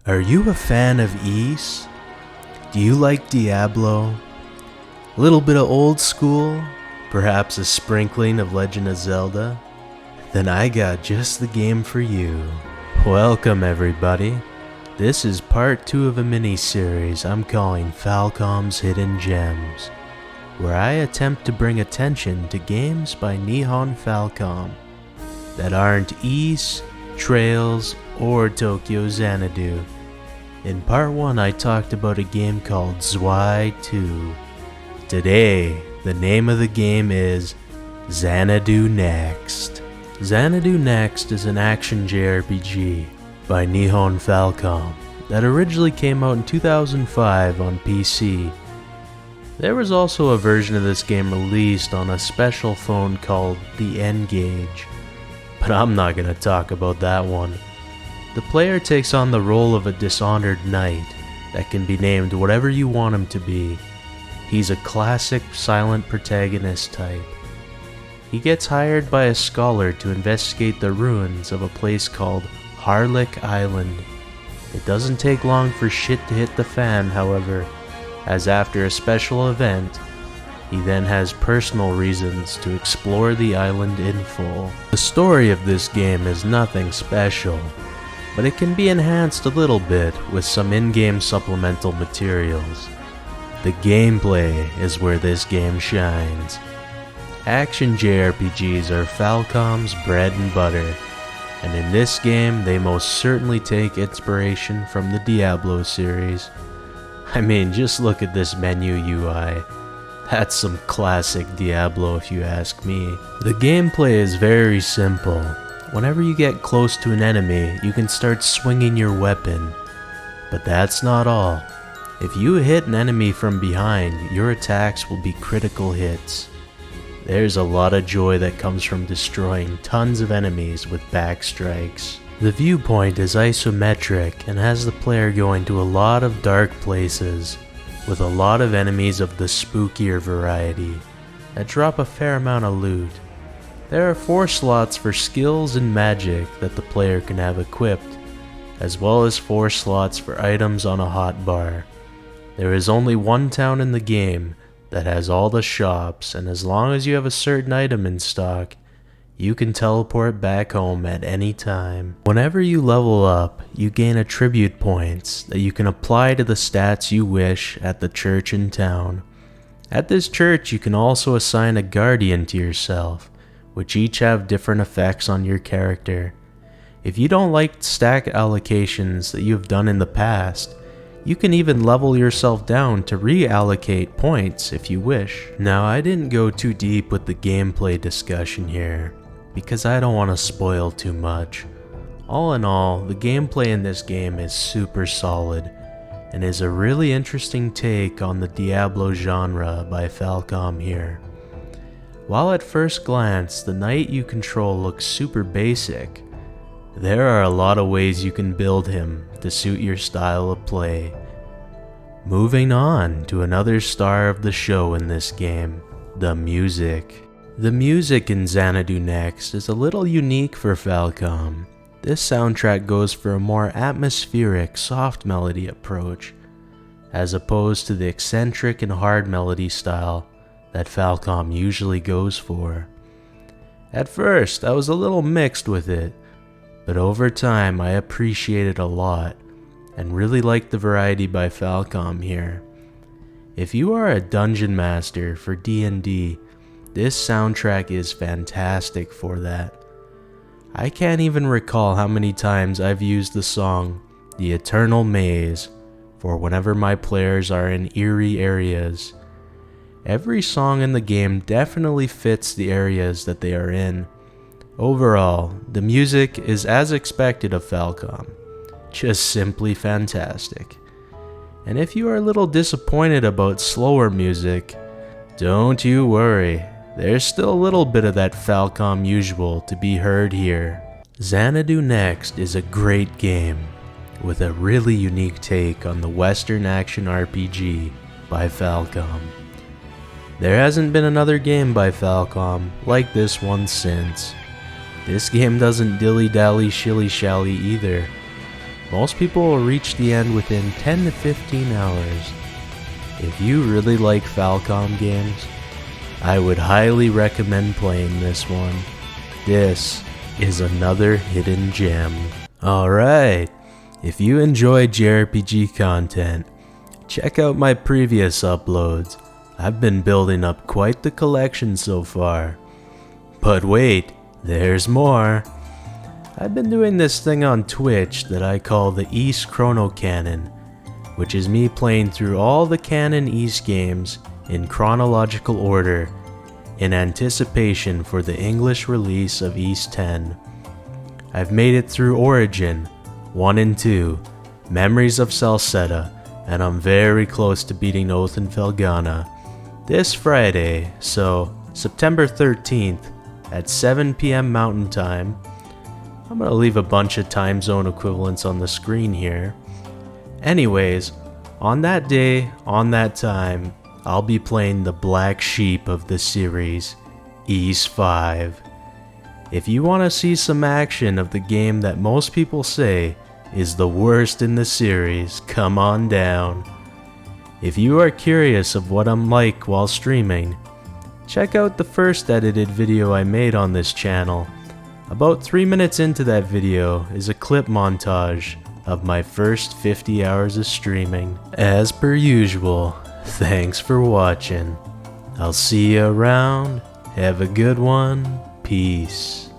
Are you a fan of Ys? Do you like Diablo? A little bit of old school? Perhaps a sprinkling of Legend of Zelda? Then I got just the game for you. Welcome everybody. This is part 2 of a mini-series I'm calling Falcom's Hidden Gems, where I attempt to bring attention to games by Nihon Falcom that aren't Ys, Trails, or Tokyo Xanadu. In part 1 I talked about a game called Zwei 2. Today, the name of the game is Xanadu Next. Xanadu Next is an action JRPG by Nihon Falcom that originally came out in 2005 on PC. There was also a version of this game released on a special phone called the N-Gage, but I'm not going to talk about that one. The player takes on the role of a dishonored knight that can be named whatever you want him to be. He's a classic silent protagonist type. He gets hired by a scholar to investigate the ruins of a place called Harlick Island. It doesn't take long for shit to hit the fan, however, as after a special event, he then has personal reasons to explore the island in full. The story of this game is nothing special, but it can be enhanced a little bit with some in-game supplemental materials. The gameplay is where this game shines. Action JRPGs are Falcom's bread and butter, and in this game they most certainly take inspiration from the Diablo series. I mean, just look at this menu UI. That's some classic Diablo if you ask me. The gameplay is very simple. Whenever you get close to an enemy, you can start swinging your weapon. But that's not all. If you hit an enemy from behind, your attacks will be critical hits. There's a lot of joy that comes from destroying tons of enemies with backstrikes. The viewpoint is isometric and has the player going to a lot of dark places, with a lot of enemies of the spookier variety that drop a fair amount of loot. There are 4 slots for skills and magic that the player can have equipped, as well as 4 slots for items on a hotbar. There is only one town in the game that has all the shops, and as long as you have a certain item in stock, you can teleport back home at any time. Whenever you level up, you gain attribute points that you can apply to the stats you wish at the church in town. At this church, you can also assign a guardian to yourself, which each have different effects on your character. If you don't like stack allocations that you have done in the past, you can even level yourself down to reallocate points if you wish. Now, I didn't go too deep with the gameplay discussion here, because I don't want to spoil too much. All in all, the gameplay in this game is super solid, and is a really interesting take on the Diablo genre by Falcom here. While at first glance, the knight you control looks super basic, there are a lot of ways you can build him to suit your style of play. Moving on to another star of the show in this game, the music. The music in Xanadu Next is a little unique for Falcom. This soundtrack goes for a more atmospheric, soft melody approach, as opposed to the eccentric and hard melody style that Falcom usually goes for. At first, I was a little mixed with it, but over time I appreciate it a lot, and really like the variety by Falcom here. If you are a dungeon master for D&D, this soundtrack is fantastic for that. I can't even recall how many times I've used the song The Eternal Maze for whenever my players are in eerie areas. Every song in the game definitely fits the areas that they are in. Overall, the music is as expected of Falcom, just simply fantastic. And if you are a little disappointed about slower music, don't you worry, there's still a little bit of that Falcom usual to be heard here. Xanadu Next is a great game, with a really unique take on the Western action RPG by Falcom. There hasn't been another game by Falcom like this one since. This game doesn't dilly-dally shilly-shally either. Most people will reach the end within 10 to 15 hours. If you really like Falcom games, I would highly recommend playing this one. This is another hidden gem. Alright, if you enjoy JRPG content, check out my previous uploads. I've been building up quite the collection so far. But wait, there's more. I've been doing this thing on Twitch that I call the East Chrono Canon, which is me playing through all the canon East games in chronological order in anticipation for the English release of East 10. I've made it through Origin 1 and 2, Memories of Salsetta, and I'm very close to beating Oath and Felghana this Friday, so September 13th at 7 p.m. Mountain Time. I'm gonna leave a bunch of time zone equivalents on the screen here. Anyways, on that day, on that time, I'll be playing the black sheep of the series, Ys 5. If you want to see some action of the game that most people say is the worst in the series, come on down. If you are curious of what I'm like while streaming, check out the first edited video I made on this channel. About 3 minutes into that video is a clip montage of my first 50 hours of streaming. As per usual, thanks for watching. I'll see you around. Have a good one. Peace.